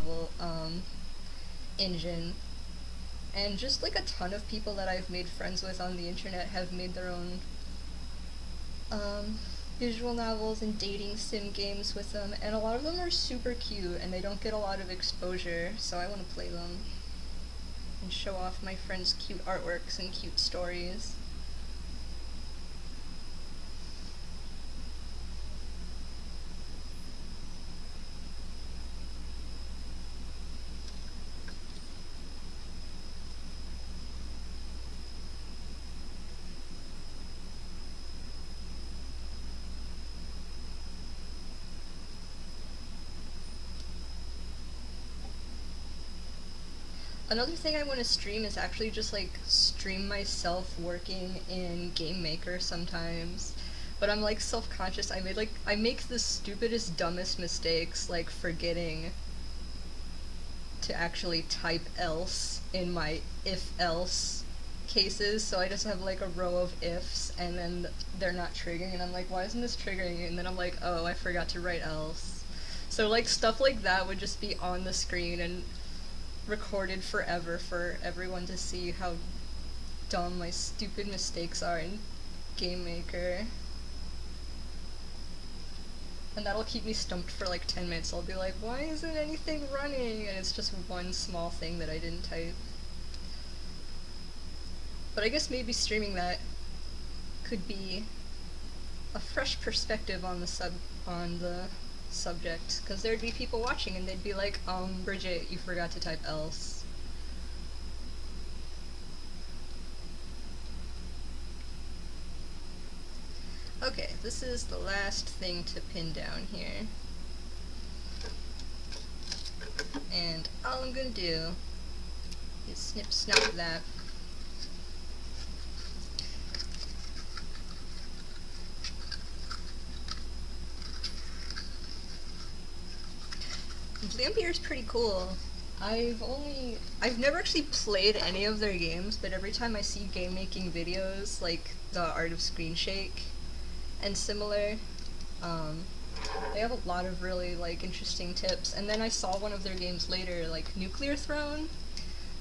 novel engine, and just like a ton of people that I've made friends with on the internet have made their own um, visual novels and dating sim games with them, and a lot of them are super cute and they don't get a lot of exposure, so I want to play them and show off my friends' cute artworks and cute stories. Another thing I want to stream is actually just like stream myself working in Game Maker sometimes. But I'm like self-conscious. I make the stupidest, dumbest mistakes, like forgetting to actually type else in my if else cases, so I just have like a row of ifs and then they're not triggering and I'm like, why isn't this triggering? And then I'm like, oh, I forgot to write else. So like stuff like that would just be on the screen and recorded forever for everyone to see how dumb my stupid mistakes are in Game Maker. And that'll keep me stumped for like 10 minutes. I'll be like, why isn't anything running? And it's just one small thing that I didn't type. But I guess maybe streaming that could be a fresh perspective on the subject, because there'd be people watching and they'd be like, Bridget, you forgot to type else. Okay, this is the last thing to pin down here. And all I'm gonna do is snip snap that. Vlambeer is pretty cool. I've never actually played any of their games, but every time I see game making videos like the Art of Screen Shake and similar, they have a lot of really like interesting tips. And then I saw one of their games later, like Nuclear Throne.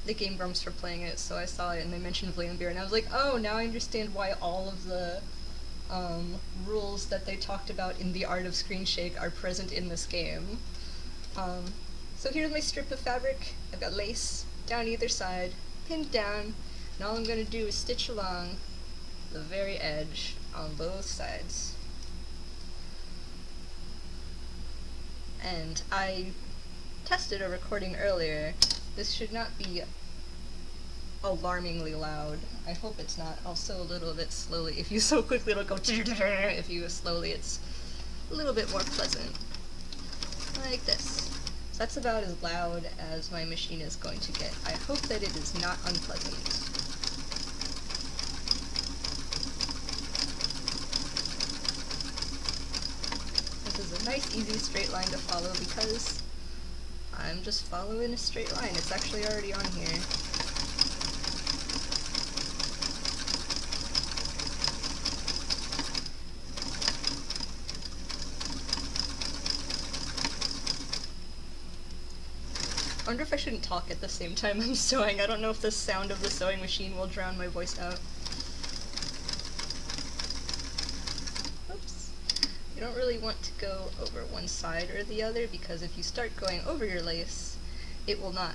The Game Grumps were playing it, so I saw it and they mentioned Vlambeer, and I was like, oh, now I understand why all of the rules that they talked about in the Art of Screen Shake are present in this game. So here's my strip of fabric. I've got lace down either side, pinned down, and all I'm going to do is stitch along the very edge on both sides. And I tested a recording earlier. This should not be alarmingly loud. I hope it's not. I'll sew a little bit slowly. If you sew quickly, it'll go if you slowly, it's a little bit more pleasant. Like this. So that's about as loud as my machine is going to get. I hope that it is not unpleasant. This is a nice, easy straight line to follow because I'm just following a straight line. It's actually already on here. I wonder if I shouldn't talk at the same time I'm sewing. I don't know if the sound of the sewing machine will drown my voice out. Oops. You don't really want to go over one side or the other, because if you start going over your lace, it will not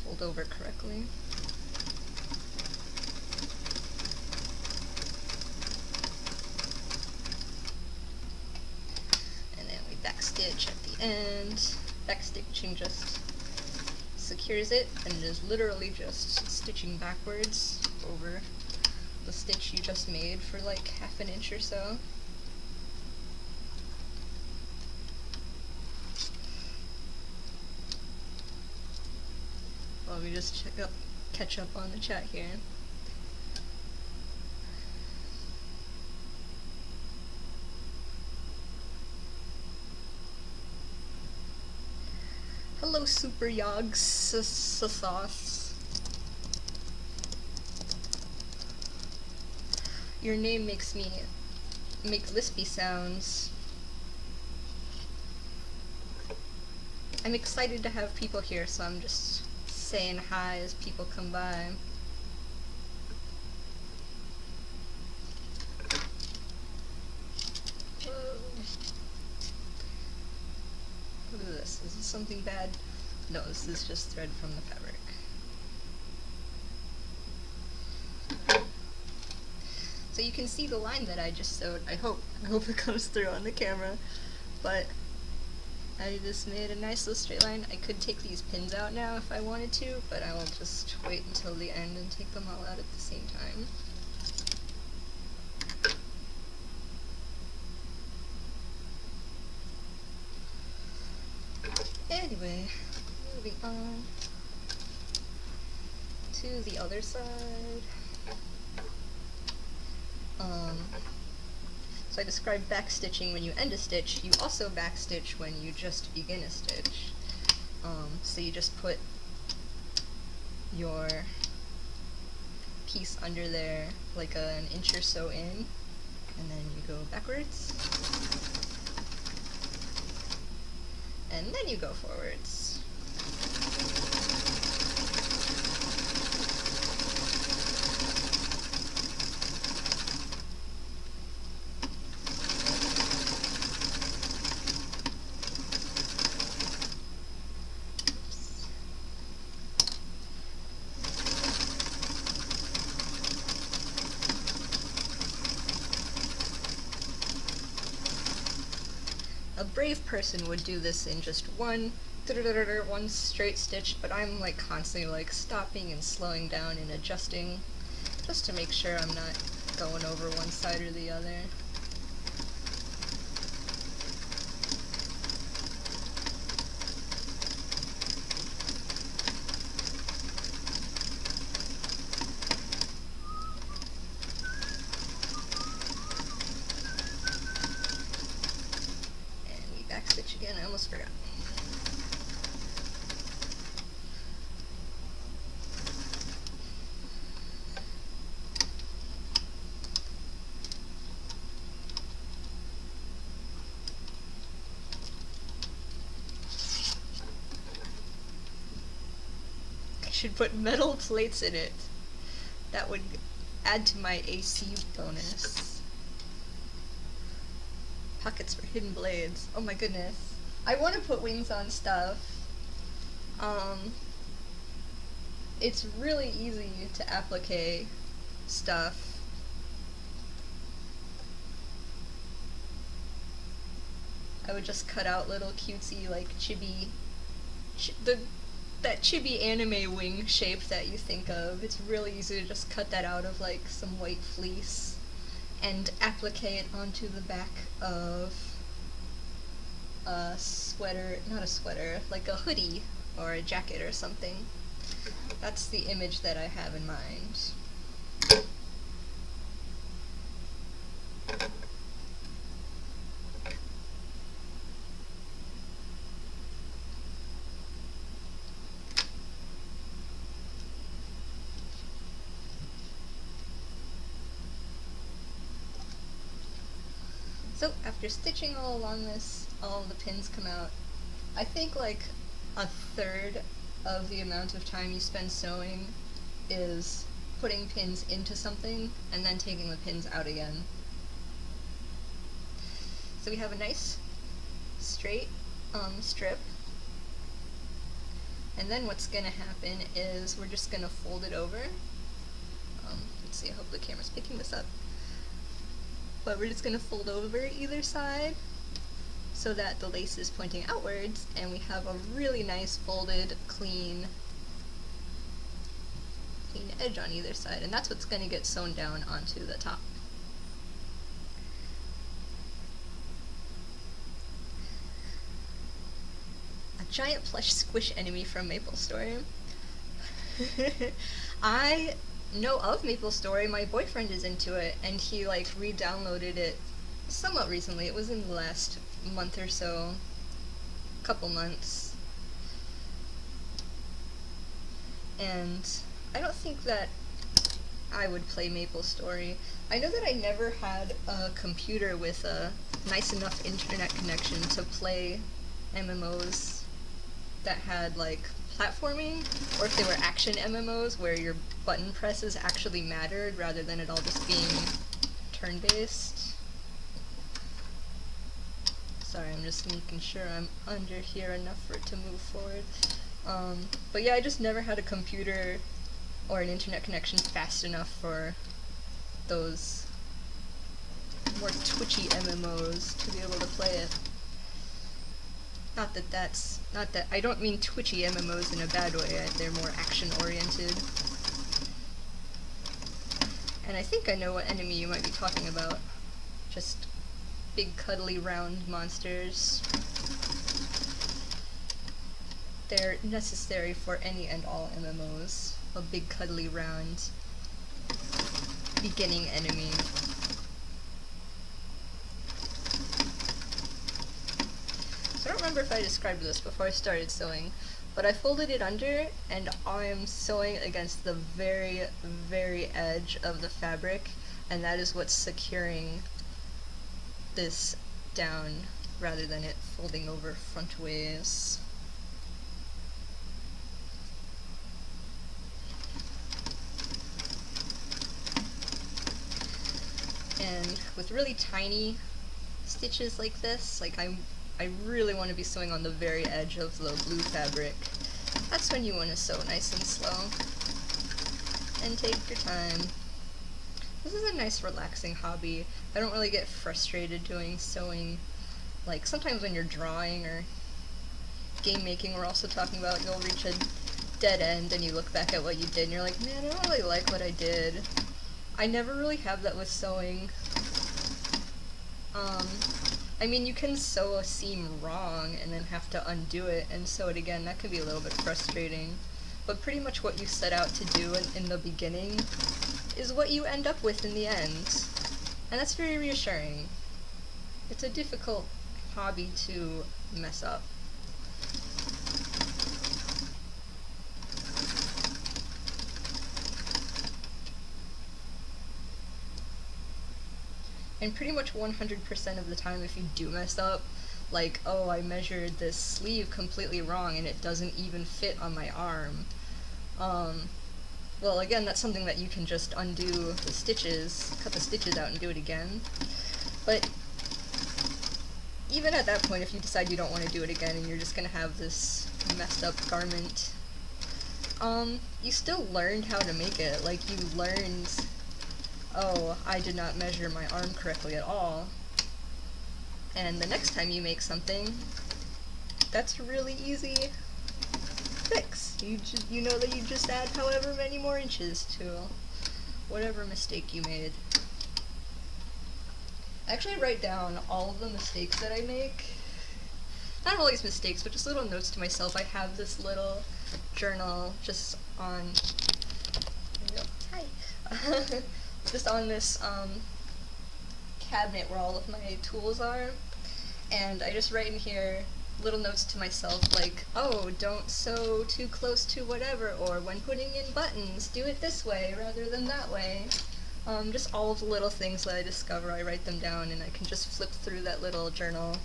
fold over correctly. And then we backstitch at the end. Backstitching just secures it and is literally just stitching backwards over the stitch you just made for like half an inch or so. Let me just catch up on the chat here. Hello, Super Yogs Sauce. Your name makes me make lispy sounds. I'm excited to have people here, so I'm just saying hi as people come by. Whoa. What is this? Is this something bad? No, this is just thread from the fabric. So you can see the line that I just sewed. I hope it comes through on the camera. But I just made a nice little straight line. I could take these pins out now if I wanted to, but I will just wait until the end and take them all out at the same time. Anyway, moving on to the other side. So I described backstitching when you end a stitch. You also backstitch when you just begin a stitch. So you just put your piece under there like an inch or so in, and then you go backwards, and then you go forwards. A brave person would do this in just one straight stitch, but I'm like constantly like stopping and slowing down and adjusting just to make sure I'm not going over one side or the other. Backstitch again, I almost forgot. I should put metal plates in it. That would add to my AC bonus. Pockets for hidden blades. Oh my goodness. I want to put wings on stuff. It's really easy to applique stuff. I would just cut out little cutesy like chibi, that chibi anime wing shape that you think of. It's really easy to just cut that out of like some white fleece and applique it onto the back of a sweater, not a sweater, like a hoodie or a jacket or something. That's the image that I have in mind. So after stitching all along this, all the pins come out. I think like a third of the amount of time you spend sewing is putting pins into something and then taking the pins out again. So we have a nice straight strip, and then what's gonna happen is we're just gonna fold it over. Let's see, I hope the camera's picking this up. But we're just going to fold over either side so that the lace is pointing outwards, and we have a really nice folded, clean edge on either side, and that's what's going to get sewn down onto the top. A giant plush squish enemy from MapleStory. I know of MapleStory. My boyfriend is into it, and he like re-downloaded it somewhat recently. It was in the last month or so, couple months. And I don't think that I would play MapleStory. I know that I never had a computer with a nice enough internet connection to play MMOs that had like platforming, or if they were action MMOs where your button presses actually mattered rather than it all just being turn-based. Sorry, I'm just making sure I'm under here enough for it to move forward. But yeah, I just never had a computer or an internet connection fast enough for those more twitchy MMOs to be able to play it. Not that I don't mean twitchy MMOs in a bad way, they're more action-oriented. And I think I know what enemy you might be talking about. Just big cuddly round monsters. They're necessary for any and all MMOs. A big cuddly round beginning enemy. So I don't remember if I described this before I started sewing, but I folded it under and I'm sewing against the very, very edge of the fabric, and that is what's securing this down rather than it folding over front ways. And with really tiny stitches like this, like I really want to be sewing on the very edge of the blue fabric. That's when you want to sew nice and slow. And take your time. This is a nice relaxing hobby. I don't really get frustrated doing sewing. Like sometimes when you're drawing or game making we're also talking about, you'll reach a dead end and you look back at what you did and you're like, man, I don't really like what I did. I never really have that with sewing. I mean, you can sew a seam wrong and then have to undo it and sew it again. That can be a little bit frustrating. But pretty much what you set out to do in the beginning is what you end up with in the end. And that's very reassuring. It's a difficult hobby to mess up. And pretty much 100% of the time if you do mess up, like, oh, I measured this sleeve completely wrong and it doesn't even fit on my arm. Well, again, that's something that you can just undo the stitches, cut the stitches out and do it again. But even at that point, if you decide you don't want to do it again and you're just going to have this messed up garment, you still learned how to make it. Like, you learned, oh, I did not measure my arm correctly at all. And the next time you make something, that's really easy fix. You know that you just add however many more inches to whatever mistake you made. I actually write down all of the mistakes that I make. Not always mistakes, but just little notes to myself. I have this little journal just on, just on this cabinet where all of my tools are, and I just write in here little notes to myself like, oh, don't sew too close to whatever, or when putting in buttons, do it this way rather than that way. Just all of the little things that I discover, I write them down, and I can just flip through that little journal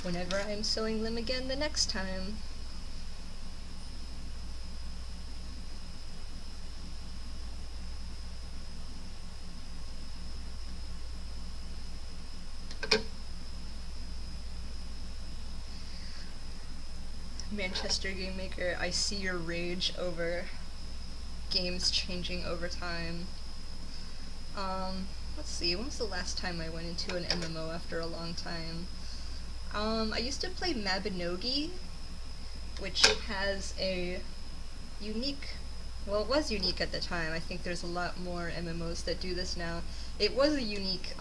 whenever I'm sewing them again the next time. Manchester Game Maker, I see your rage over games changing over time. Let's see, when was the last time I went into an MMO after a long time? I used to play Mabinogi, which has a unique, well, it was unique at the time. I think there's a lot more MMOs that do this now. It was a unique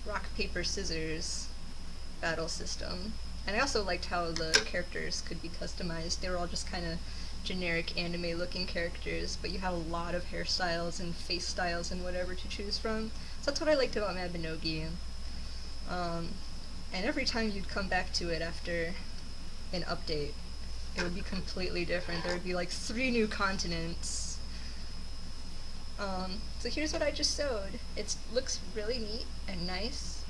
rock, paper, scissors battle system. And I also liked how the characters could be customized. They were all just kind of generic anime-looking characters, but you had a lot of hairstyles and face styles and whatever to choose from. So that's what I liked about Mabinogi. And every time you'd come back to it after an update, it would be completely different. There would be like 3 new continents. So here's what I just sewed. It looks really neat and nice.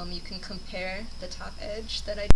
You can compare the top edge that I